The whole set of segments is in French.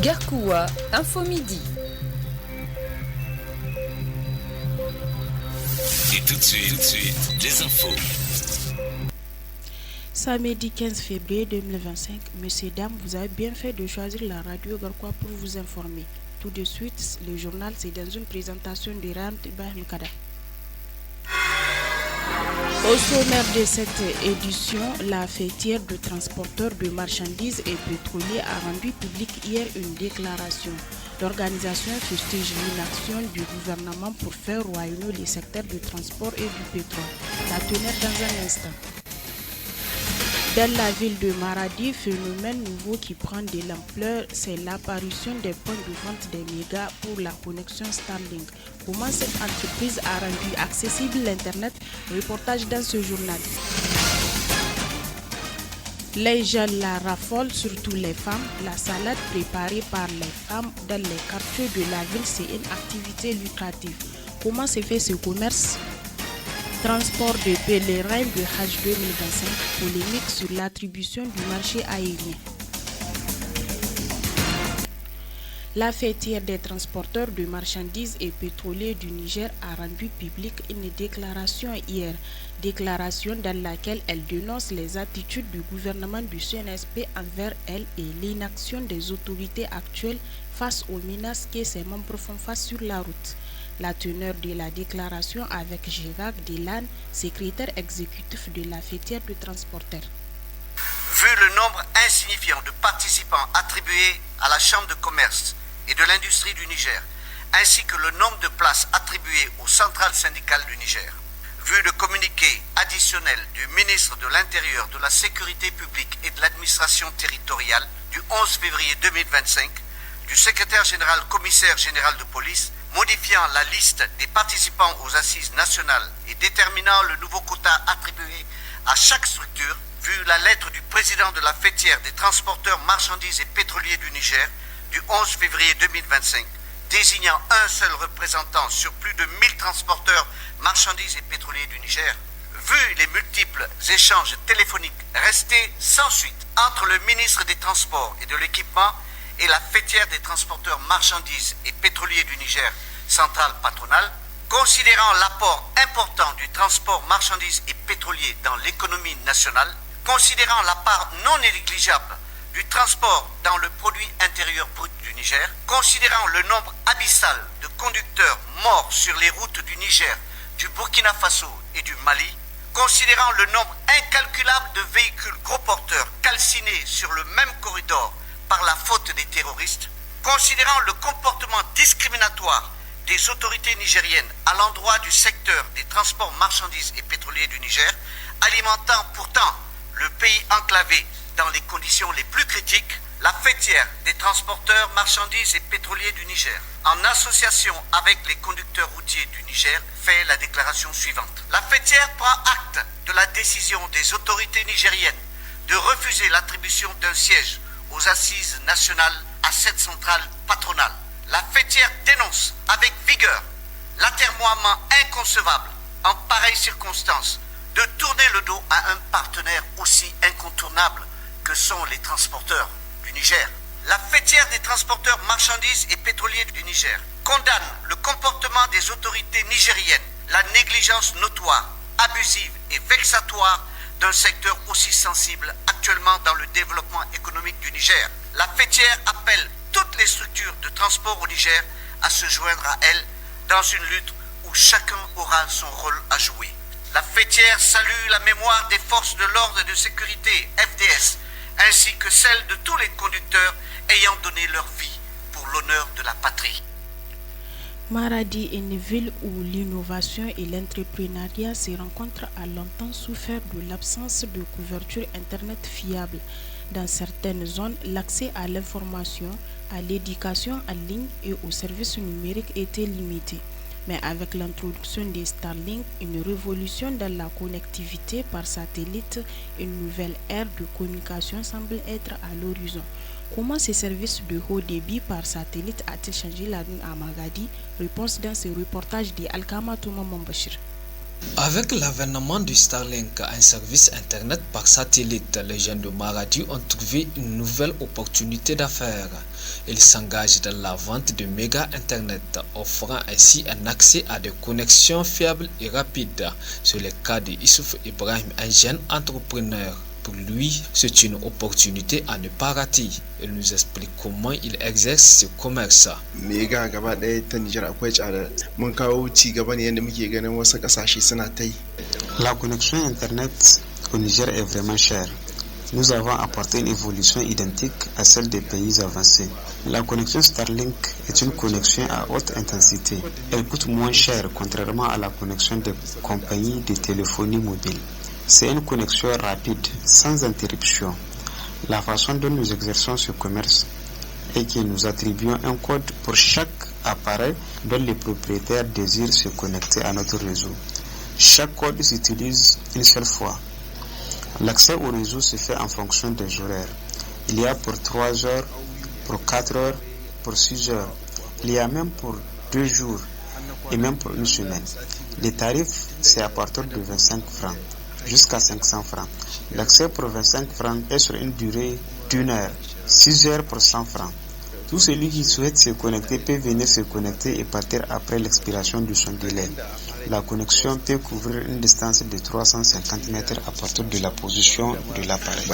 Garkoua, Info Midi. Et tout de suite, les infos. Samedi 15 février 2025, messieurs, dames, vous avez bien fait de choisir la radio Garkoua pour vous informer. Tout de suite, le journal, c'est dans une présentation de Ram Ibrahim Kada. Au sommaire de cette édition, la fêtière de transporteurs de marchandises et pétroliers a rendu publique hier une déclaration. L'organisation fustige l'inaction du gouvernement pour faire royalement les secteurs du transport et du pétrole. La teneur dans un instant. Dans la ville de Maradi, phénomène nouveau qui prend de l'ampleur, c'est l'apparition des points de vente des mégas pour la connexion Starlink. Comment cette entreprise a rendu accessible l'Internet? Reportage dans ce journal. Les jeunes la raffolent, surtout les femmes. La salade préparée par les femmes dans les quartiers de la ville, c'est une activité lucrative. Comment se fait ce commerce? Transport de pèlerins de Hajj 2025, polémique sur l'attribution du marché aérien. La fêtière des transporteurs de marchandises et pétroliers du Niger a rendu publique une déclaration hier. Déclaration dans laquelle elle dénonce les attitudes du gouvernement du CNSP envers elle et l'inaction des autorités actuelles face aux menaces que ses membres font face sur la route. La teneur de la déclaration avec Gérard Delan, secrétaire exécutif de la fêtière de transporteurs. Vu le nombre insignifiant de participants attribués à la Chambre de commerce et de l'industrie du Niger, ainsi que le nombre de places attribuées aux centrales syndicales du Niger, vu le communiqué additionnel du ministre de l'Intérieur, de la Sécurité publique et de l'Administration territoriale du 11 février 2025, du secrétaire général commissaire général de police, modifiant la liste des participants aux assises nationales et déterminant le nouveau quota attribué à chaque structure, vu la lettre du président de la fêtière des transporteurs marchandises et pétroliers du Niger du 11 février 2025, désignant un seul représentant sur plus de 1000 transporteurs marchandises et pétroliers du Niger, vu les multiples échanges téléphoniques restés sans suite entre le ministre des Transports et de l'Équipement et la fêtière des transporteurs marchandises et pétroliers du Niger, centrale patronale, considérant l'apport important du transport marchandises et pétrolier dans l'économie nationale, considérant la part non négligeable du transport dans le produit intérieur brut du Niger, considérant le nombre abyssal de conducteurs morts sur les routes du Niger, du Burkina Faso et du Mali, considérant le nombre incalculable de véhicules gros porteurs calcinés sur le même corridor par la faute des terroristes, considérant le comportement discriminatoire des autorités nigériennes à l'endroit du secteur des transports marchandises et pétroliers du Niger, alimentant pourtant le pays enclavé dans les conditions les plus critiques, la fêtière des transporteurs marchandises et pétroliers du Niger, en association avec les conducteurs routiers du Niger, fait la déclaration suivante. La fêtière prend acte de la décision des autorités nigériennes de refuser l'attribution d'un siège aux assises nationales à cette centrale patronale. La fêtière dénonce avec vigueur l'atermoiement inconcevable en pareille circonstance de tourner le dos à un partenaire aussi incontournable que sont les transporteurs du Niger. La fêtière des transporteurs marchandises et pétroliers du Niger condamne le comportement des autorités nigériennes, la négligence notoire, abusive et vexatoire d'un secteur aussi sensible actuellement dans le développement économique du Niger. La fêtière appelle toutes les structures de transport au Niger à se joindre à elle dans une lutte où chacun aura son rôle à jouer. La fêtière salue la mémoire des forces de l'ordre et de sécurité, FDS, ainsi que celle de tous les conducteurs ayant donné leur vie pour l'honneur de la patrie. Maradi est une ville où l'innovation et l'entrepreneuriat se rencontrent, a longtemps souffert de l'absence de couverture Internet fiable. Dans certaines zones, l'accès à l'information, à l'éducation en ligne et aux services numériques était limité. Mais avec l'introduction des Starlink, une révolution dans la connectivité par satellite, une nouvelle ère de communication semble être à l'horizon. Comment ces services de haut débit par satellite a-t-il changé la donne à Maradi? Réponse dans ce reportage de Alkama Touma Mambashir. Avec l'avènement du Starlink, un service internet par satellite, les jeunes de Maradi ont trouvé une nouvelle opportunité d'affaires. Ils s'engagent dans la vente de méga internet, offrant ainsi un accès à des connexions fiables et rapides. C'est le cas de Issouf Ibrahim, un jeune entrepreneur. Pour lui, c'est une opportunité à ne pas rater. Il nous explique comment il exerce ce commerce. La connexion Internet au Niger est vraiment chère. Nous avons apporté une évolution identique à celle des pays avancés. La connexion Starlink est une connexion à haute intensité. Elle coûte moins cher contrairement à la connexion des compagnies de téléphonie mobile. C'est une connexion rapide, sans interruption. La façon dont nous exerçons ce commerce est que nous attribuons un code pour chaque appareil dont les propriétaires désirent se connecter à notre réseau. Chaque code s'utilise une seule fois. L'accès au réseau se fait en fonction des horaires. Il y a pour 3 heures, pour 4 heures, pour 6 heures. Il y a même pour 2 jours et même pour une semaine. Les tarifs, c'est à partir de 25 francs jusqu'à 500 francs. L'accès pour 25 francs est sur une durée d'1 heure, 6 heures pour 100 francs. Tout celui qui souhaite se connecter peut venir se connecter et partir après l'expiration de son délai. La connexion peut couvrir une distance de 350 mètres à partir de la position de l'appareil.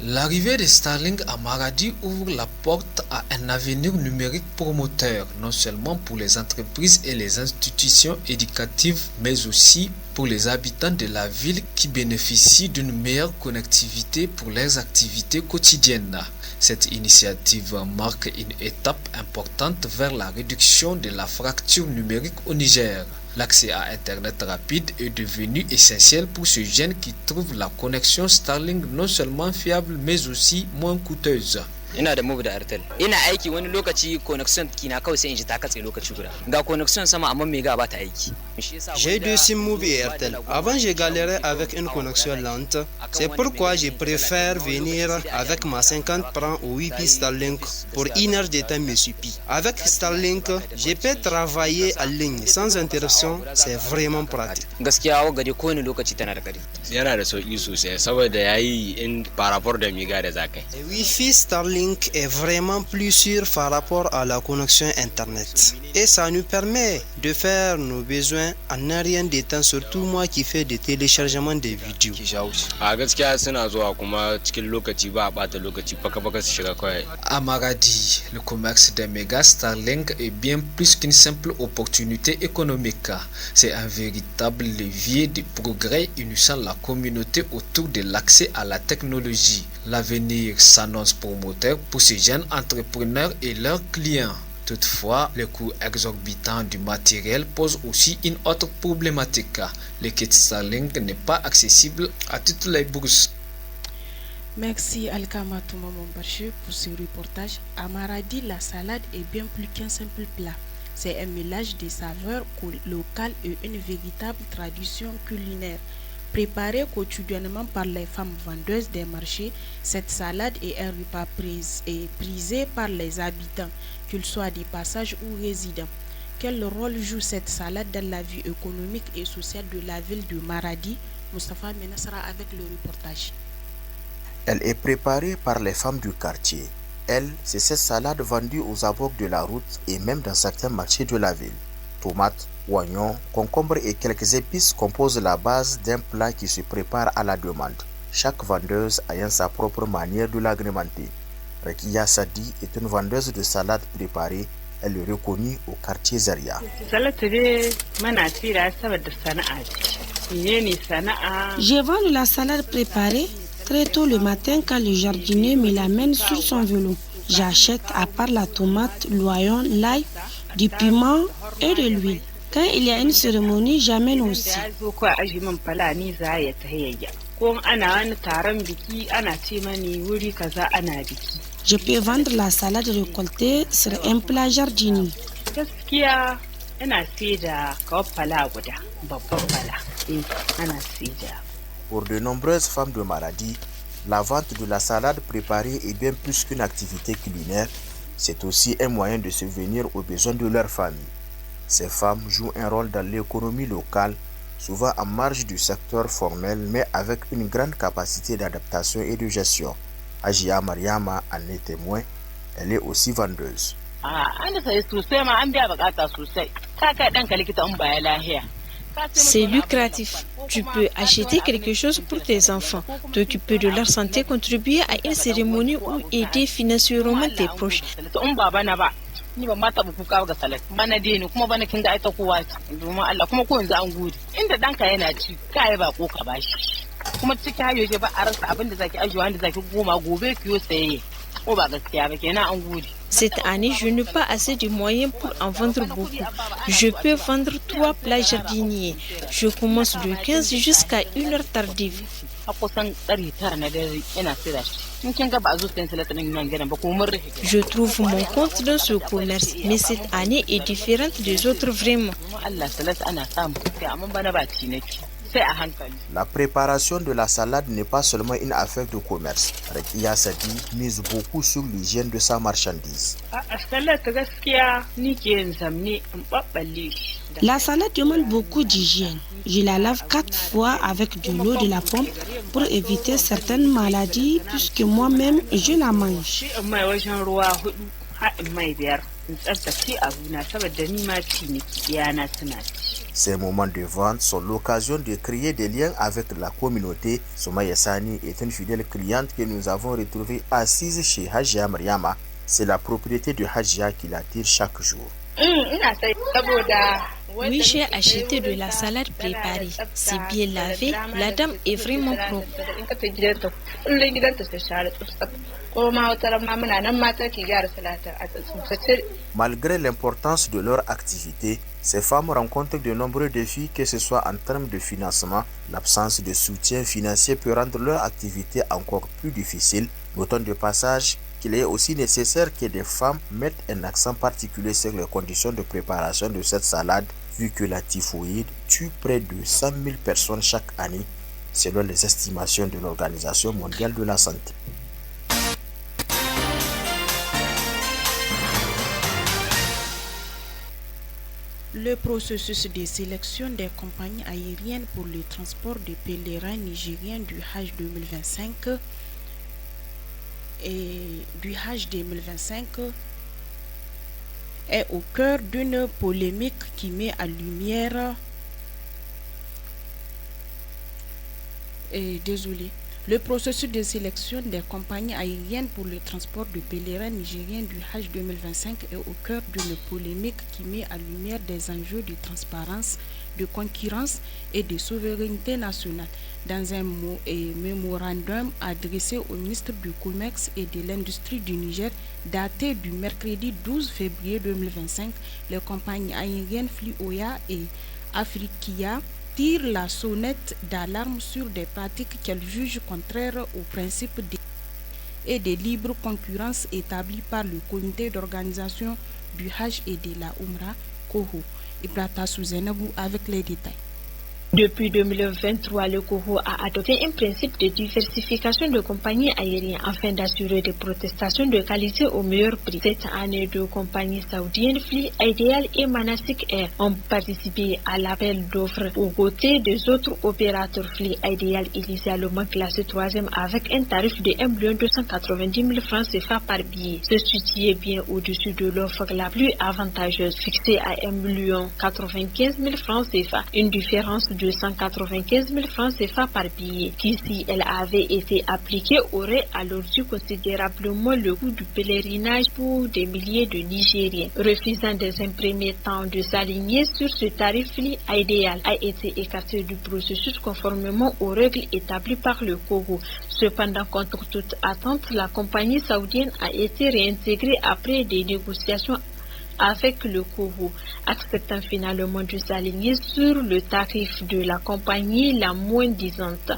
L'arrivée de Starlink à Maradi ouvre la porte à un avenir numérique promoteur, non seulement pour les entreprises et les institutions éducatives, mais aussi pour les habitants de la ville qui bénéficient d'une meilleure connectivité pour leurs activités quotidiennes. Cette initiative marque une étape importante vers la réduction de la fracture numérique au Niger. L'accès à Internet rapide est devenu essentiel pour ce jeune qui trouve la connexion Starlink non seulement fiable mais aussi moins coûteuse. ina da move da Airtel ina aiki wani lokaci connection kina kawai sai in ji ta katse lokaci guda ga connection sama amma mega ba ta aiki. J'ai deux SIM Move et Airtel. Avant j'ai galéré avec une connexion lente. C'est pourquoi je préfère venir avec ma 50 francs au Wi-Fi Starlink pour 1 heure de temps me suffit. Avec Starlink, je peux travailler en ligne sans interruption, c'est vraiment pratique. Gaskiya wa gari kowane lokaci tana da kari. Yana da sauki sosai saboda yayi in par rapport da mega da zakai. Wi-Fi Starlink est vraiment plus sûr par rapport à la connexion Internet. Et ça nous permet de faire nos besoins en un rien de temps, surtout moi qui fais des téléchargements de vidéos. A gaskiya suna zuwa kuma cikin lokaci ba a bata lokaci faka su shiga kawai. À Maradi, le commerce des méga Starlink est bien plus qu'une simple opportunité économique. C'est un véritable levier de progrès unissant la communauté autour de l'accès à la technologie. L'avenir s'annonce promoteur pour ces jeunes entrepreneurs et leurs clients. Toutefois, le coût exorbitant du matériel pose aussi une autre problématique. Le kit Starlink n'est pas accessible à toutes les bourses. Merci Alkama Touma Mombaché pour ce reportage. À Maradi, la salade est bien plus qu'un simple plat. C'est un mélange de saveurs locales et une véritable tradition culinaire. Préparée quotidiennement par les femmes vendeuses des marchés, cette salade est un repas prisé par les habitants, qu'ils soient des passages ou résidents. Quel rôle joue cette salade dans la vie économique et sociale de la ville de Maradi? Moustapha Menassara avec le reportage. Elle est préparée par les femmes du quartier. Elle, c'est cette salade vendue aux abords de la route et même dans certains marchés de la ville. Tomates, oignons, concombres et quelques épices composent la base d'un plat qui se prépare à la demande, chaque vendeuse ayant sa propre manière de l'agrémenter. Rekia Sadi est une vendeuse de salade préparée. Elle est reconnue au quartier Zaria. Je vends de la salade préparée très tôt le matin quand le jardinier me l'amène sur son vélo. J'achète à part la tomate, l'oignon, l'ail, du piment et de l'huile. Quand il y a une cérémonie, j'amène aussi. Je peux vendre la salade récoltée sur un plat jardinier. Pour de nombreuses femmes de Maradi, la vente de la salade préparée est bien plus qu'une activité culinaire, C'est aussi un moyen de subvenir aux besoins de leur famille. Ces femmes jouent un rôle dans l'économie locale, souvent en marge du secteur formel, mais avec une grande capacité d'adaptation et de gestion. Ajia Mariama en est témoin, elle est aussi vendeuse. C'est lucratif. Tu peux acheter quelque chose pour tes enfants, t'occuper de leur santé, contribuer à une cérémonie ou aider financièrement tes proches. Ni ba mata buku kawo ga salat bana deni kuma bana kinga aita kowa domin Allah kuma ko yanzu an gode inda danka yana ci kai ba ko ka bashi kuma ciki hayoje ba a rasa abin da zaki ajiwa da zaki goma gobe kiyo saye ko ba gaskiya ba kenan an gode. Cette année, je n'ai pas assez de moyens pour en vendre beaucoup. Je peux vendre 3 plats jardiniers. Je commence de 15 jusqu'à 1 heure tardive. Je trouve mon compte dans ce commerce, mais cette année est différente des autres vraiment. La préparation de la salade n'est pas seulement une affaire de commerce. Rekia Sadi mise beaucoup sur l'hygiène de sa marchandise. La salade demande beaucoup d'hygiène. Je la lave 4 fois avec de l'eau de la pompe pour éviter certaines maladies puisque moi-même je la mange. Ces moments de vente sont l'occasion de créer des liens avec la communauté. Soumaya Sani est une fidèle cliente que nous avons retrouvée assise chez Hajia Mariama. C'est la propriété de Hajia qui l'attire chaque jour. Oui, j'ai acheté de la salade préparée. C'est bien lavé. La dame est vraiment propre. Malgré l'importance de leur activité, ces femmes rencontrent de nombreux défis, que ce soit en termes de financement. L'absence de soutien financier peut rendre leur activité encore plus difficile. Notons de passage qu'il est aussi nécessaire que des femmes mettent un accent particulier sur les conditions de préparation de cette salade, vu que la typhoïde tue près de 100 000 personnes chaque année, selon les estimations de l'Organisation mondiale de la santé. Le processus de sélection des compagnies aériennes pour le transport des pèlerins nigériens du Hajj 2025 est au cœur d'une polémique qui met en lumière Le processus de sélection des compagnies aériennes pour le transport de pèlerins nigériens du Hajj 2025 est au cœur d'une polémique qui met en lumière des enjeux de transparence, de concurrence et de souveraineté nationale. Dans un mémorandum adressé au ministre du Commerce et de l'Industrie du Niger, daté du mercredi 12 février 2025, les compagnies aériennes Fly-Oya et Afrikia tirent la sonnette d'alarme sur des pratiques qu'elles jugent contraires aux principes et de libre concurrence établis par le comité d'organisation du Hajj et de la Umrah, COHO. Ibrata Souzenabou avec les détails. Depuis 2023, le COHO a adopté un principe de diversification de compagnies aériennes afin d'assurer des protestations de qualité au meilleur prix. Cette année, 2 compagnies saoudiennes, Fly Ideal et Manasik Air, ont participé à l'appel d'offres aux côtés des autres opérateurs. Fly Ideal, initialement classé 3e avec un tarif de 1 290 000 francs CFA par billet, se situe bien au-dessus de l'offre la plus avantageuse, fixée à 1 095 000 francs CFA, une différence de 195 000 francs CFA par billet, qui, si elle avait été appliquée, aurait alourdi considérablement le coût du pèlerinage pour des milliers de Nigériens. Refusant dans un premier temps de s'aligner sur ce tarif, Fly Ideal a été écarté du processus conformément aux règles établies par le COHO. Cependant, contre toute attente, la compagnie saoudienne a été réintégrée après des négociations avec le Congo, acceptant finalement de s'aligner sur le tarif de la compagnie la moins disante.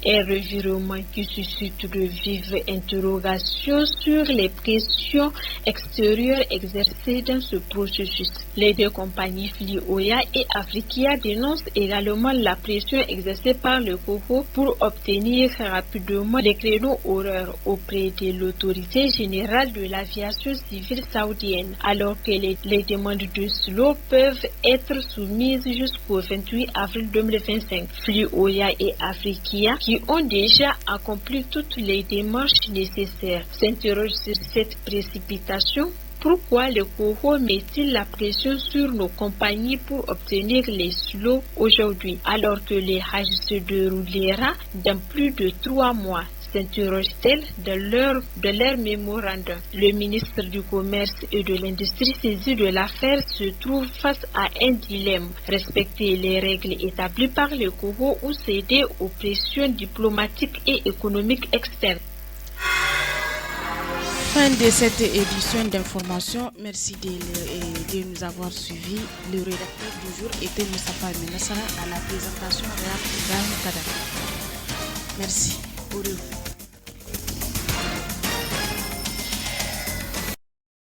Un revirement qui suscite de vives interrogations sur les pressions extérieures exercées dans ce processus. Les deux compagnies Flioya et Africa dénoncent également la pression exercée par le Congo pour obtenir rapidement des créneaux horaires auprès de l'autorité générale de l'aviation civile saoudienne, alors que les demandes de slow peuvent être soumises jusqu'au 28 avril 2025. Flioya et Africa, qui ont déjà accompli toutes les démarches nécessaires, s'interrogent sur cette précipitation. Pourquoi le Congo met-il la pression sur nos compagnies pour obtenir les slots aujourd'hui, alors que les Hajj se déroulera dans plus de 3 mois? S'interroge-t-elle de leur mémorandum. Le ministre du Commerce et de l'Industrie saisi de l'affaire se trouve face à un dilemme: respecter les règles établies par le Congo ou céder aux pressions diplomatiques et économiques externes. Fin de cette édition d'information. Merci de nous avoir suivis. Le rédacteur du jour était Moustapha Menassara, à la présentation Réal Ibrahim Kada. Merci. Au revoir.